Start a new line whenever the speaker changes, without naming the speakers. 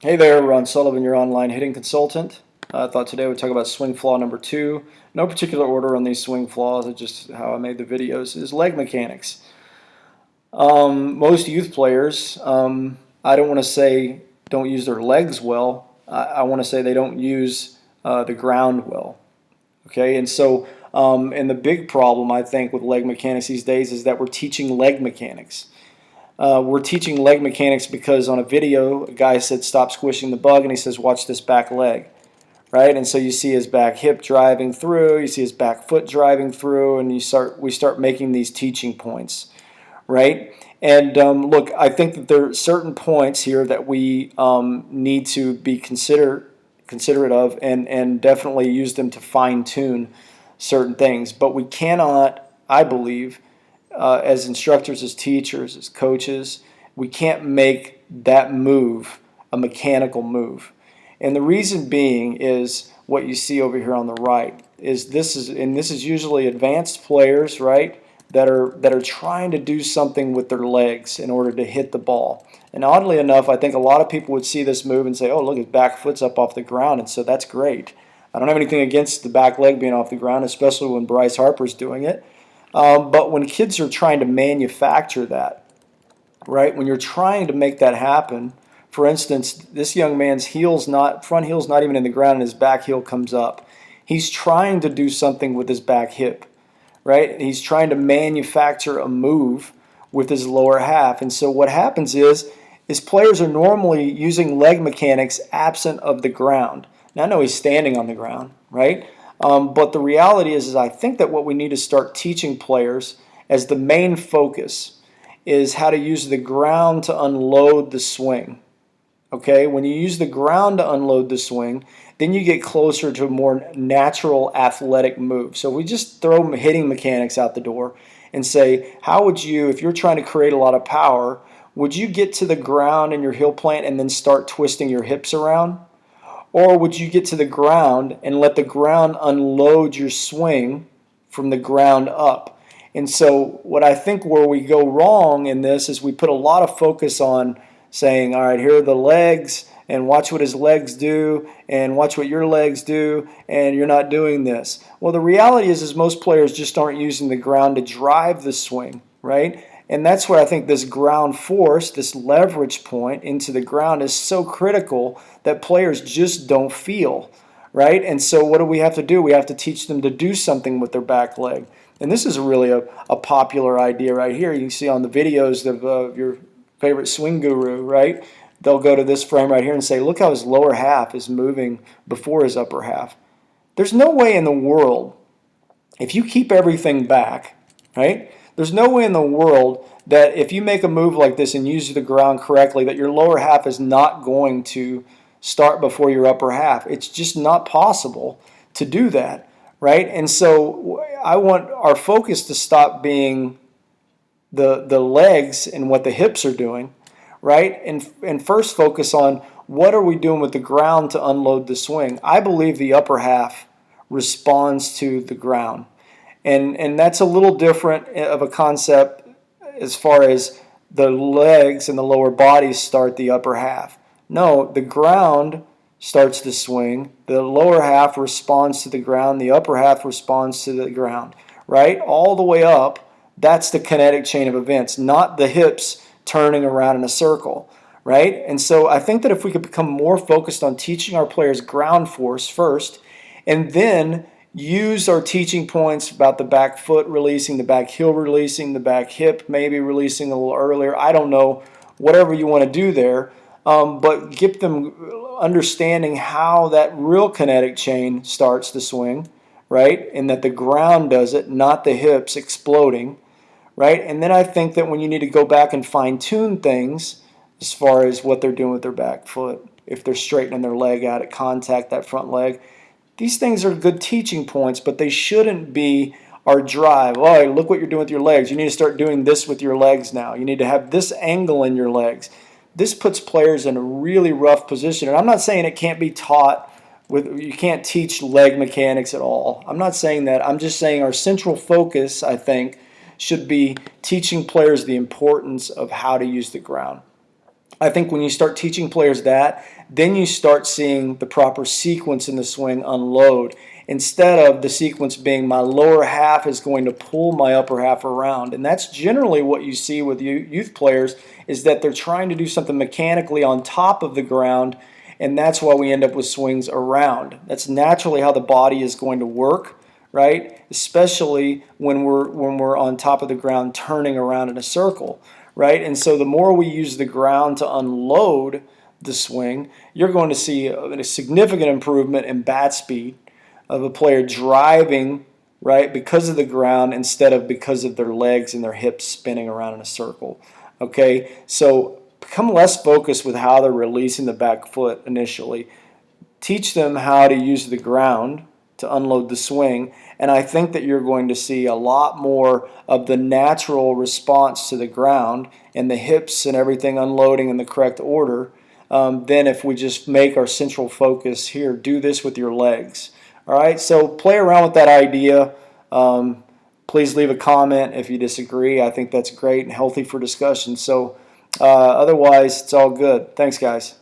Hey there, Ron Sullivan, your online hitting consultant. I thought today we'd talk about swing flaw number 2. No particular order on these swing flaws, it's just how I made the videos, is leg mechanics. Most youth players, I don't want to say don't use their legs well. I want to say they don't use the ground well. Okay, and the big problem I think with leg mechanics these days is that we're teaching leg mechanics. We're teaching leg mechanics because on a video, a guy said stop squishing the bug, and he says watch this back leg, right? And so you see his back hip driving through, you see his back foot driving through, and we start making these teaching points, right? And look, I think that there are certain points here that we need to be considerate of, and definitely use them to fine tune certain things. But we cannot, I believe, as instructors, as teachers, as coaches, we can't make that move a mechanical move. And the reason being is what you see over here on the right is this is usually advanced players, right, that are trying to do something with their legs in order to hit the ball. And oddly enough, I think a lot of people would see this move and say, "Oh, look, his back foot's up off the ground," and so that's great. I don't have anything against the back leg being off the ground, especially when Bryce Harper's doing it. But when kids are trying to manufacture that, right, when you're trying to make that happen, for instance, this young man's front heel's not even in the ground and his back heel comes up. He's trying to do something with his back hip, right? He's trying to manufacture a move with his lower half. And so what happens is players are normally using leg mechanics absent of the ground. Now I know he's standing on the ground, right? But the reality is I think that what we need to start teaching players as the main focus is how to use the ground to unload the swing. Okay, when you use the ground to unload the swing, then you get closer to a more natural athletic move. So we just throw hitting mechanics out the door and say, how would you, if you're trying to create a lot of power, would you get to the ground in your heel plant and then start twisting your hips around? Or would you get to the ground and let the ground unload your swing from the ground up? And so what I think where we go wrong in this is we put a lot of focus on saying, all right, here are the legs, and watch what his legs do, and watch what your legs do, and you're not doing this. Well, the reality is most players just aren't using the ground to drive the swing, right? And that's where I think this ground force, this leverage point into the ground is so critical that players just don't feel, right? And so what do we have to do? We have to teach them to do something with their back leg. And this is really a popular idea right here. You can see on the videos of your favorite swing guru, right? They'll go to this frame right here and say, look how his lower half is moving before his upper half. There's no way in the world, if you keep everything back, right? There's no way in the world that if you make a move like this and use the ground correctly, that your lower half is not going to start before your upper half. It's just not possible to do that, right? And so I want our focus to stop being the legs and what the hips are doing, right? And first focus on what are we doing with the ground to unload the swing. I believe the upper half responds to the ground. And that's a little different of a concept as far as the legs and the lower bodies start the upper half. No, the ground starts the swing. The lower half responds to the ground. The upper half responds to the ground, right? All the way up. That's the kinetic chain of events, not the hips turning around in a circle, right? And so I think that if we could become more focused on teaching our players ground force first, and then use our teaching points about the back foot releasing, the back heel releasing, the back hip maybe releasing a little earlier. I don't know, whatever you want to do there, but get them understanding how that real kinetic chain starts the swing, right? And that the ground does it, not the hips exploding, right? And then I think that when you need to go back and fine-tune things as far as what they're doing with their back foot, if they're straightening their leg out at contact, that front leg, these things are good teaching points, but they shouldn't be our drive. Oh, look what you're doing with your legs. You need to start doing this with your legs now. You need to have this angle in your legs. This puts players in a really rough position. And I'm not saying it can't be taught. You can't teach leg mechanics at all. I'm not saying that. I'm just saying our central focus, I think, should be teaching players the importance of how to use the ground. I think when you start teaching players that, then you start seeing the proper sequence in the swing unload, instead of the sequence being my lower half is going to pull my upper half around. And that's generally what you see with youth players, is that they're trying to do something mechanically on top of the ground, and that's why we end up with swings around. That's naturally how the body is going to work, right? Especially when we're on top of the ground turning around in a circle, right? And so the more we use the ground to unload the swing, you're going to see a significant improvement in bat speed of a player driving, right, because of the ground instead of because of their legs and their hips spinning around in a circle. Okay, so become less focused with how they're releasing the back foot initially. Teach them how to use the ground to unload the swing, and I think that you're going to see a lot more of the natural response to the ground and the hips and everything unloading in the correct order than if we just make our central focus here. Do this with your legs. All right, so play around with that idea. Please leave a comment if you disagree. I think that's great and healthy for discussion. So otherwise, it's all good. Thanks, guys.